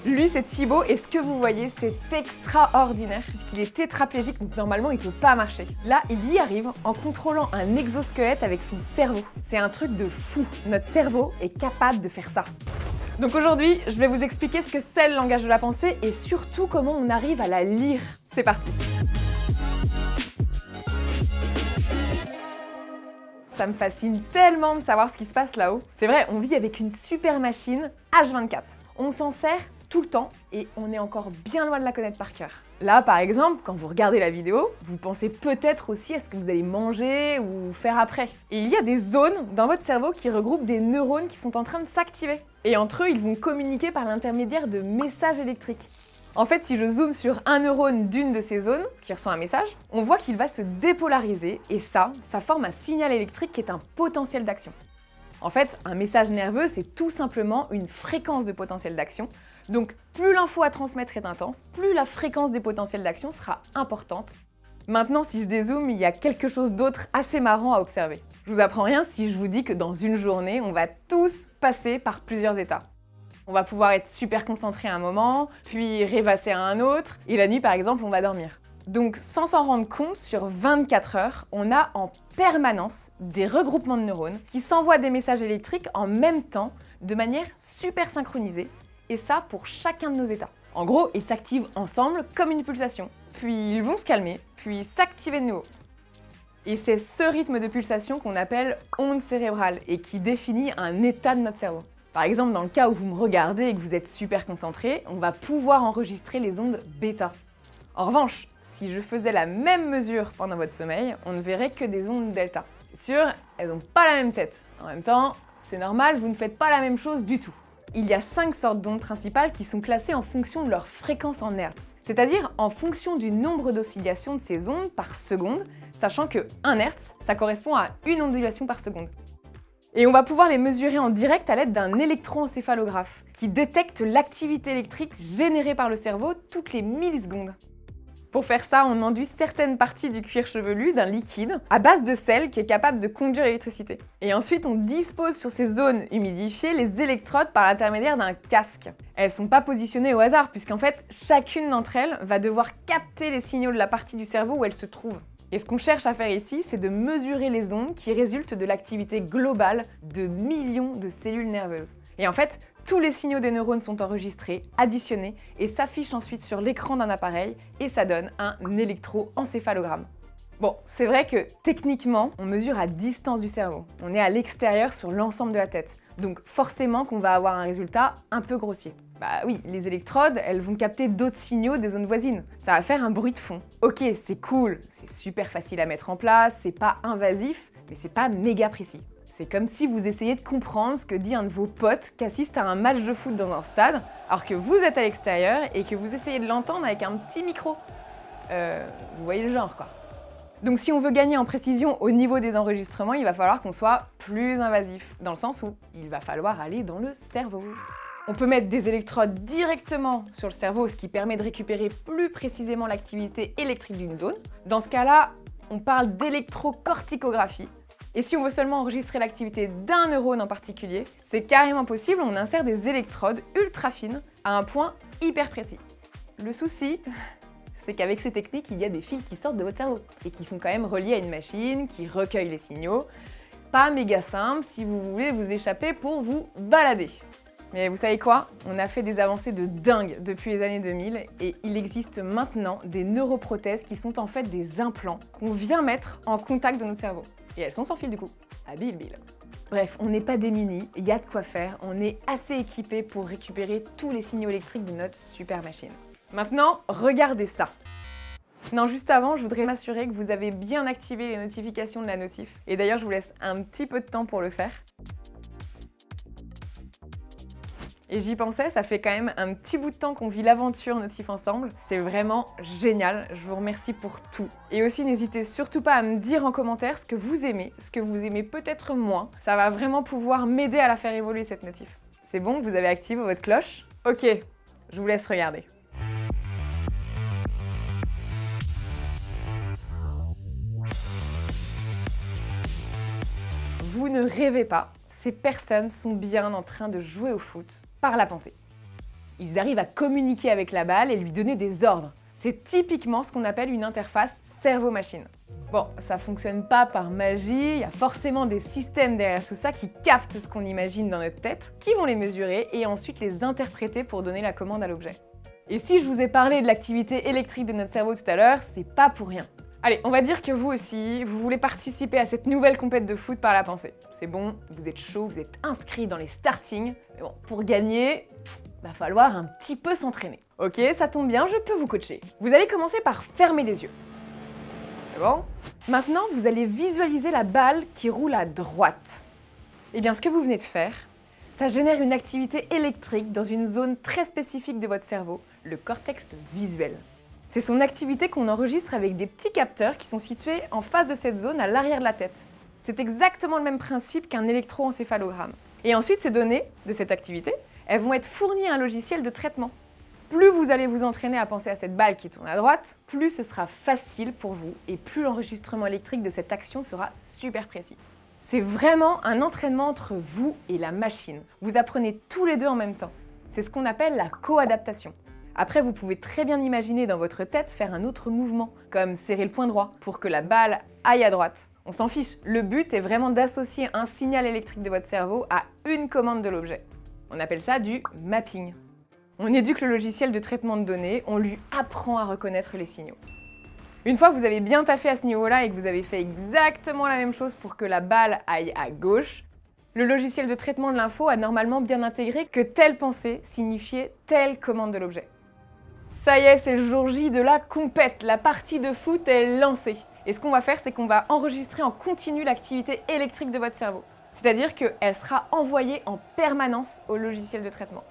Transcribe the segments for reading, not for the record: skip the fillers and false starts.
Lui, c'est Thibaut, et ce que vous voyez, c'est extraordinaire, puisqu'il est tétraplégique, donc normalement, il peut pas marcher. Là, il y arrive en contrôlant un exosquelette avec son cerveau. C'est un truc de fou. Notre cerveau est capable de faire ça. Donc aujourd'hui, je vais vous expliquer ce que c'est le langage de la pensée, et surtout comment on arrive à la lire. C'est parti. Ça me fascine tellement de savoir ce qui se passe là-haut. C'est vrai, on vit avec une super machine H24. On s'en sert tout le temps et on est encore bien loin de la connaître par cœur. Là, par exemple, quand vous regardez la vidéo, vous pensez peut-être aussi à ce que vous allez manger ou faire après. Et il y a des zones dans votre cerveau qui regroupent des neurones qui sont en train de s'activer. Et entre eux, ils vont communiquer par l'intermédiaire de messages électriques. En fait, si je zoome sur un neurone d'une de ces zones, qui reçoit un message, on voit qu'il va se dépolariser et ça forme un signal électrique qui est un potentiel d'action. En fait, un message nerveux, c'est tout simplement une fréquence de potentiel d'action. Donc, plus l'info à transmettre est intense, plus la fréquence des potentiels d'action sera importante. Maintenant, si je dézoome, il y a quelque chose d'autre assez marrant à observer. Je vous apprends rien si je vous dis que dans une journée, on va tous passer par plusieurs états. On va pouvoir être super concentré à un moment, puis rêvasser à un autre, et la nuit par exemple, on va dormir. Donc sans s'en rendre compte, sur 24 heures, on a en permanence des regroupements de neurones qui s'envoient des messages électriques en même temps, de manière super synchronisée, et ça pour chacun de nos états. En gros, ils s'activent ensemble comme une pulsation, puis ils vont se calmer, puis s'activer de nouveau. Et c'est ce rythme de pulsation qu'on appelle onde cérébrale, et qui définit un état de notre cerveau. Par exemple, dans le cas où vous me regardez et que vous êtes super concentré, on va pouvoir enregistrer les ondes bêta. En revanche, si je faisais la même mesure pendant votre sommeil, on ne verrait que des ondes delta. C'est sûr, elles n'ont pas la même tête. En même temps, c'est normal, vous ne faites pas la même chose du tout. Il y a 5 sortes d'ondes principales qui sont classées en fonction de leur fréquence en hertz, c'est-à-dire en fonction du nombre d'oscillations de ces ondes par seconde, sachant que 1 hertz, ça correspond à une ondulation par seconde. Et on va pouvoir les mesurer en direct à l'aide d'un électroencéphalographe qui détecte l'activité électrique générée par le cerveau toutes les millisecondes. Pour faire ça, on enduit certaines parties du cuir chevelu d'un liquide à base de sel qui est capable de conduire l'électricité. Et ensuite, on dispose sur ces zones humidifiées les électrodes par l'intermédiaire d'un casque. Elles ne sont pas positionnées au hasard puisqu'en fait, chacune d'entre elles va devoir capter les signaux de la partie du cerveau où elle se trouve. Et ce qu'on cherche à faire ici, c'est de mesurer les ondes qui résultent de l'activité globale de millions de cellules nerveuses. Et en fait, tous les signaux des neurones sont enregistrés, additionnés et s'affichent ensuite sur l'écran d'un appareil et ça donne un électroencéphalogramme. Bon, c'est vrai que techniquement, on mesure à distance du cerveau. On est à l'extérieur sur l'ensemble de la tête. Donc forcément qu'on va avoir un résultat un peu grossier. Bah oui, les électrodes, elles vont capter d'autres signaux des zones voisines. Ça va faire un bruit de fond. Ok, c'est cool, c'est super facile à mettre en place, c'est pas invasif, mais c'est pas méga précis. C'est comme si vous essayez de comprendre ce que dit un de vos potes qui assiste à un match de foot dans un stade, alors que vous êtes à l'extérieur et que vous essayez de l'entendre avec un petit micro. Vous voyez le genre, quoi. Donc si on veut gagner en précision au niveau des enregistrements, il va falloir qu'on soit plus invasif, dans le sens où il va falloir aller dans le cerveau. On peut mettre des électrodes directement sur le cerveau, ce qui permet de récupérer plus précisément l'activité électrique d'une zone. Dans ce cas-là, on parle d'électrocorticographie. Et si on veut seulement enregistrer l'activité d'un neurone en particulier, c'est carrément possible, on insère des électrodes ultra fines à un point hyper précis. Le souci, c'est qu'avec ces techniques, il y a des fils qui sortent de votre cerveau et qui sont quand même reliés à une machine qui recueille les signaux. Pas méga simple si vous voulez vous échapper pour vous balader. Mais vous savez quoi? On a fait des avancées de dingue depuis les années 2000 et il existe maintenant des neuroprothèses qui sont en fait des implants qu'on vient mettre en contact de notre cerveau. Et elles sont sans fil du coup. À bile bile. Bref, on n'est pas démunis, il y a de quoi faire, on est assez équipé pour récupérer tous les signaux électriques de notre super machine. Maintenant, regardez ça. Non, juste avant, je voudrais m'assurer que vous avez bien activé les notifications de la notif. Et d'ailleurs, je vous laisse un petit peu de temps pour le faire. Et j'y pensais, ça fait quand même un petit bout de temps qu'on vit l'aventure Notif ensemble. C'est vraiment génial, je vous remercie pour tout. Et aussi, n'hésitez surtout pas à me dire en commentaire ce que vous aimez peut-être moins. Ça va vraiment pouvoir m'aider à la faire évoluer cette notif. C'est bon, vous avez activé votre cloche? Ok, je vous laisse regarder. Vous ne rêvez pas, ces personnes sont bien en train de jouer au foot par la pensée. Ils arrivent à communiquer avec la balle et lui donner des ordres. C'est typiquement ce qu'on appelle une interface cerveau-machine. Bon, ça fonctionne pas par magie, il y a forcément des systèmes derrière tout ça qui captent ce qu'on imagine dans notre tête, qui vont les mesurer et ensuite les interpréter pour donner la commande à l'objet. Et si je vous ai parlé de l'activité électrique de notre cerveau tout à l'heure, c'est pas pour rien. Allez, on va dire que vous aussi, vous voulez participer à cette nouvelle compète de foot par la pensée. C'est bon, vous êtes chaud, vous êtes inscrit dans les startings. Mais bon, pour gagner, va falloir un petit peu s'entraîner. Ok, ça tombe bien, je peux vous coacher. Vous allez commencer par fermer les yeux. C'est bon? Maintenant, vous allez visualiser la balle qui roule à droite. Eh bien, ce que vous venez de faire, ça génère une activité électrique dans une zone très spécifique de votre cerveau, le cortex visuel. C'est son activité qu'on enregistre avec des petits capteurs qui sont situés en face de cette zone à l'arrière de la tête. C'est exactement le même principe qu'un électroencéphalogramme. Et ensuite, ces données de cette activité, elles vont être fournies à un logiciel de traitement. Plus vous allez vous entraîner à penser à cette balle qui tourne à droite, plus ce sera facile pour vous et plus l'enregistrement électrique de cette action sera super précis. C'est vraiment un entraînement entre vous et la machine. Vous apprenez tous les deux en même temps. C'est ce qu'on appelle la co-adaptation. Après, vous pouvez très bien imaginer dans votre tête faire un autre mouvement, comme serrer le poing droit, pour que la balle aille à droite. On s'en fiche, le but est vraiment d'associer un signal électrique de votre cerveau à une commande de l'objet. On appelle ça du mapping. On éduque le logiciel de traitement de données, on lui apprend à reconnaître les signaux. Une fois que vous avez bien taffé à ce niveau-là et que vous avez fait exactement la même chose pour que la balle aille à gauche, le logiciel de traitement de l'info a normalement bien intégré que telle pensée signifiait telle commande de l'objet. Ça y est, c'est le jour J de la compète, la partie de foot est lancée. Et ce qu'on va faire, c'est qu'on va enregistrer en continu l'activité électrique de votre cerveau. C'est-à-dire qu'elle sera envoyée en permanence au logiciel de traitement.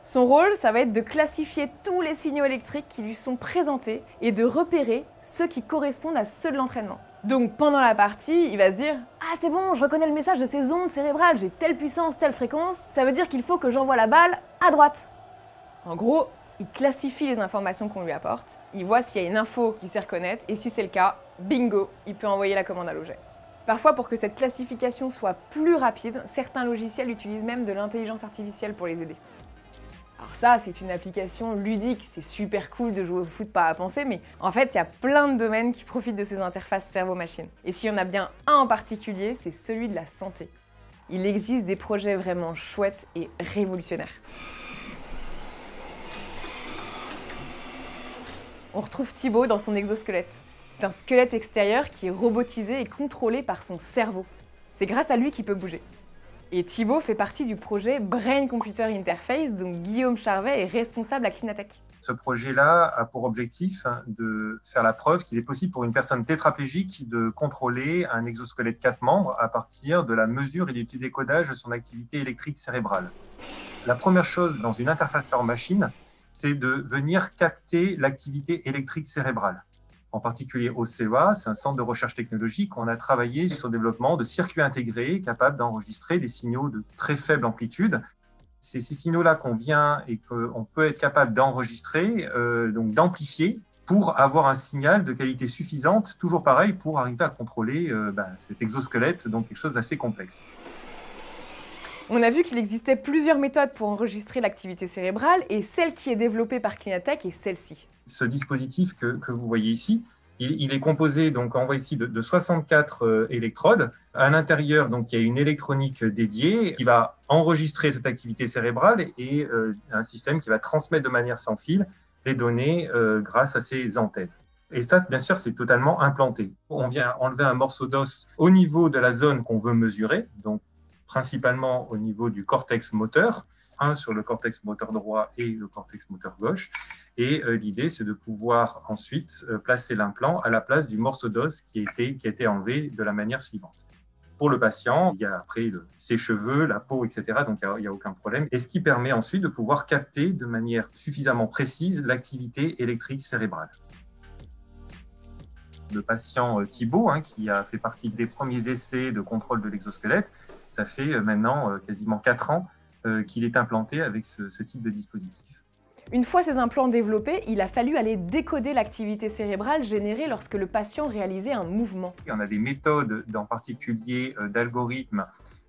Son rôle, ça va être de classifier tous les signaux électriques qui lui sont présentés et de repérer ceux qui correspondent à ceux de l'entraînement. Donc pendant la partie, il va se dire « Ah c'est bon, je reconnais le message de ces ondes cérébrales, j'ai telle puissance, telle fréquence, ça veut dire qu'il faut que j'envoie la balle à droite. » En gros, il classifie les informations qu'on lui apporte, il voit s'il y a une info qu'il sait reconnaître et si c'est le cas, bingo, il peut envoyer la commande à l'objet. Parfois, pour que cette classification soit plus rapide, certains logiciels utilisent même de l'intelligence artificielle pour les aider. Alors ça, c'est une application ludique, c'est super cool de jouer au foot par à penser, mais en fait, il y a plein de domaines qui profitent de ces interfaces cerveau-machine. Et s'il y en a bien un en particulier, c'est celui de la santé. Il existe des projets vraiment chouettes et révolutionnaires. On retrouve Thibaut dans son exosquelette. C'est un squelette extérieur qui est robotisé et contrôlé par son cerveau. C'est grâce à lui qu'il peut bouger. Et Thibaut fait partie du projet Brain Computer Interface, dont Guillaume Charvet est responsable à Clinatech. Ce projet-là a pour objectif de faire la preuve qu'il est possible pour une personne tétraplégique de contrôler un exosquelette 4 membres à partir de la mesure et du décodage de son activité électrique cérébrale. La première chose dans une interface cerveau-machine, c'est de venir capter l'activité électrique cérébrale. En particulier au CEA, c'est un centre de recherche technologique, on a travaillé sur le développement de circuits intégrés capables d'enregistrer des signaux de très faible amplitude. C'est ces signaux-là qu'on vient et qu'on peut être capable d'enregistrer, donc d'amplifier, pour avoir un signal de qualité suffisante, toujours pareil, pour arriver à contrôler cet exosquelette, donc quelque chose d'assez complexe. On a vu qu'il existait plusieurs méthodes pour enregistrer l'activité cérébrale et celle qui est développée par Clinatech est celle-ci. Ce dispositif que vous voyez ici, il est composé, donc on voit ici, de 64 électrodes. À l'intérieur, donc, il y a une électronique dédiée qui va enregistrer cette activité cérébrale et un système qui va transmettre de manière sans fil les données grâce à ces antennes. Et ça, bien sûr, c'est totalement implanté. On vient enlever un morceau d'os au niveau de la zone qu'on veut mesurer, donc principalement au niveau du cortex moteur, un sur le cortex moteur droit et le cortex moteur gauche. Et l'idée, c'est de pouvoir ensuite placer l'implant à la place du morceau d'os qui a été enlevé de la manière suivante. Pour le patient, il y a après ses cheveux, la peau, etc. Donc, il n'y a aucun problème. Et ce qui permet ensuite de pouvoir capter de manière suffisamment précise l'activité électrique cérébrale. Le patient Thibaut, qui a fait partie des premiers essais de contrôle de l'exosquelette, ça fait maintenant quasiment 4 ans qu'il est implanté avec ce type de dispositif. Une fois ces implants développés, il a fallu aller décoder l'activité cérébrale générée lorsque le patient réalisait un mouvement. On a des méthodes, en particulier d'algorithmes,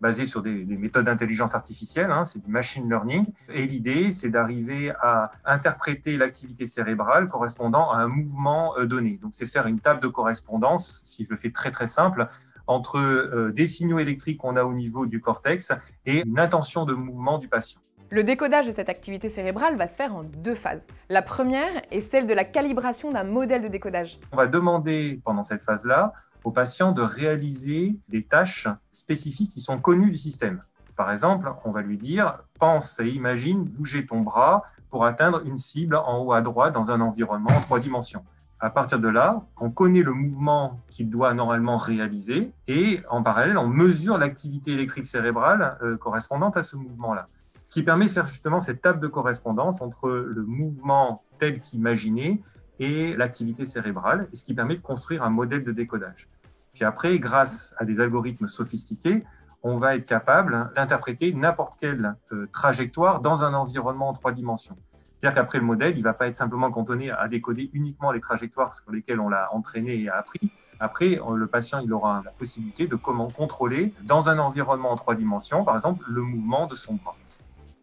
basé sur des méthodes d'intelligence artificielle, hein, c'est du machine learning. Et l'idée, c'est d'arriver à interpréter l'activité cérébrale correspondant à un mouvement donné. Donc, c'est faire une table de correspondance, si je le fais très très simple, entre des signaux électriques qu'on a au niveau du cortex et une intention de mouvement du patient. Le décodage de cette activité cérébrale va se faire en 2 phases. La première est celle de la calibration d'un modèle de décodage. On va demander pendant cette phase-là au patient de réaliser des tâches spécifiques qui sont connues du système. Par exemple, on va lui dire « pense et imagine bouger ton bras pour atteindre une cible en haut à droite dans un environnement en 3 dimensions ». À partir de là, on connaît le mouvement qu'il doit normalement réaliser et en parallèle, on mesure l'activité électrique cérébrale correspondante à ce mouvement-là. Ce qui permet de faire justement cette table de correspondance entre le mouvement tel qu'imaginé et l'activité cérébrale, et ce qui permet de construire un modèle de décodage. Puis après, grâce à des algorithmes sophistiqués, on va être capable d'interpréter n'importe quelle trajectoire dans un environnement en 3 dimensions. C'est-à-dire qu'après, le modèle, il ne va pas être simplement cantonné à décoder uniquement les trajectoires sur lesquelles on l'a entraîné et appris. Après, le patient il aura la possibilité de comment contrôler dans un environnement en 3 dimensions, par exemple, le mouvement de son bras.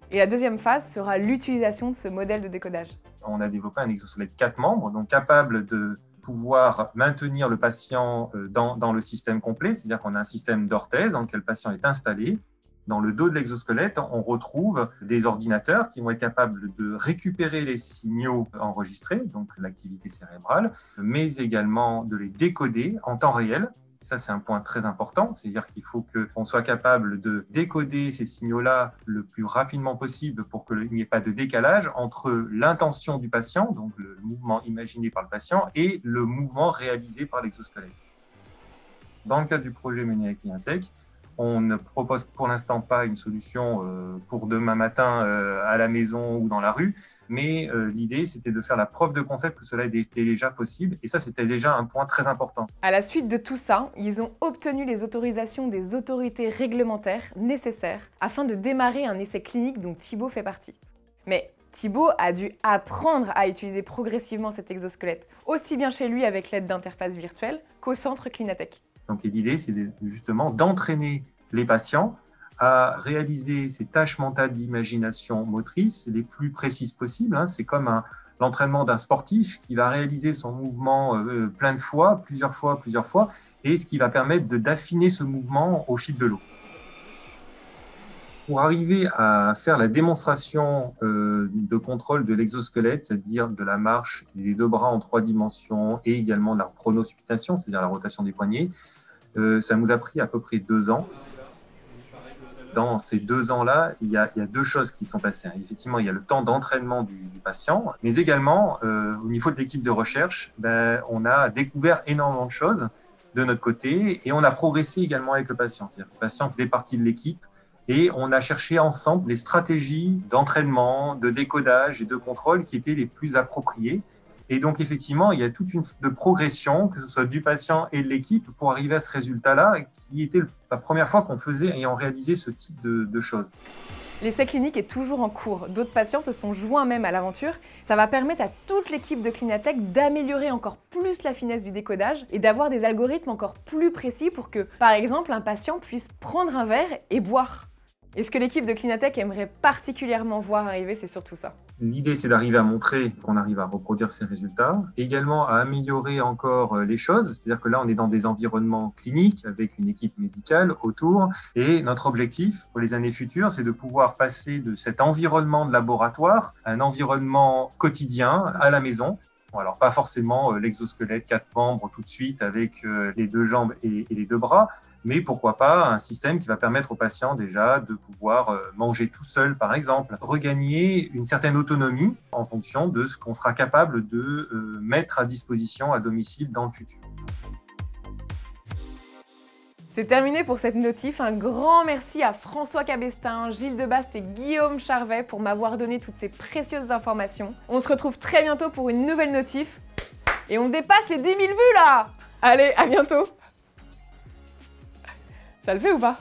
Et la deuxième phase sera l'utilisation de ce modèle de décodage. On a développé un exosquelette 4 membres, donc capable de pouvoir maintenir le patient dans le système complet, c'est-à-dire qu'on a un système d'orthèse dans lequel le patient est installé. Dans le dos de l'exosquelette, on retrouve des ordinateurs qui vont être capables de récupérer les signaux enregistrés, donc l'activité cérébrale, mais également de les décoder en temps réel. Ça, c'est un point très important, c'est-à-dire qu'il faut qu'on soit capable de décoder ces signaux-là le plus rapidement possible pour qu'il n'y ait pas de décalage entre l'intention du patient, donc le mouvement imaginé par le patient, et le mouvement réalisé par l'exosquelette. Dans le cadre du projet mené avec Clinatec, on ne propose pour l'instant pas une solution pour demain matin à la maison ou dans la rue, mais l'idée c'était de faire la preuve de concept que cela était déjà possible, et ça c'était déjà un point très important. À la suite de tout ça, ils ont obtenu les autorisations des autorités réglementaires nécessaires afin de démarrer un essai clinique dont Thibaut fait partie. Mais Thibaut a dû apprendre à utiliser progressivement cet exosquelette, aussi bien chez lui avec l'aide d'interfaces virtuelles qu'au centre Clinatec. Donc l'idée, c'est justement d'entraîner les patients à réaliser ces tâches mentales d'imagination motrice les plus précises possibles. C'est comme l'entraînement d'un sportif qui va réaliser son mouvement plein de fois, plusieurs fois, et ce qui va permettre d'affiner ce mouvement au fil de l'eau. Pour arriver à faire la démonstration de contrôle de l'exosquelette, c'est-à-dire de la marche des 2 bras en 3 dimensions et également de la pronosuppétation, c'est-à-dire la rotation des poignets, ça nous a pris à peu près 2 ans. Dans ces 2 ans-là, il y a 2 choses qui sont passées. Effectivement, il y a le temps d'entraînement du patient, mais également, au niveau de l'équipe de recherche, on a découvert énormément de choses de notre côté et on a progressé également avec le patient. C'est-à-dire que le patient faisait partie de l'équipe et on a cherché ensemble les stratégies d'entraînement, de décodage et de contrôle qui étaient les plus appropriées. Et donc, effectivement, il y a toute une progression, que ce soit du patient et de l'équipe, pour arriver à ce résultat-là, qui était la première fois qu'on faisait et on réalisait ce type de choses. L'essai clinique est toujours en cours. D'autres patients se sont joints même à l'aventure. Ça va permettre à toute l'équipe de Clinatec d'améliorer encore plus la finesse du décodage et d'avoir des algorithmes encore plus précis pour que, par exemple, un patient puisse prendre un verre et boire. Et ce que l'équipe de Clinatec aimerait particulièrement voir arriver, c'est surtout ça. L'idée, c'est d'arriver à montrer qu'on arrive à reproduire ces résultats, également à améliorer encore les choses, c'est-à-dire que là, on est dans des environnements cliniques avec une équipe médicale autour, et notre objectif pour les années futures, c'est de pouvoir passer de cet environnement de laboratoire à un environnement quotidien à la maison. Bon, alors, pas forcément l'exosquelette 4 membres tout de suite avec les 2 jambes et les 2 bras, mais pourquoi pas un système qui va permettre aux patients déjà de pouvoir manger tout seul, par exemple, regagner une certaine autonomie en fonction de ce qu'on sera capable de mettre à disposition à domicile dans le futur. C'est terminé pour cette notif. Un grand merci à François Cabestin, Gilles Debaste et Guillaume Charvet pour m'avoir donné toutes ces précieuses informations. On se retrouve très bientôt pour une nouvelle notif. Et on dépasse les 10 000 vues là! Allez, à bientôt! Ça le fait ou pas?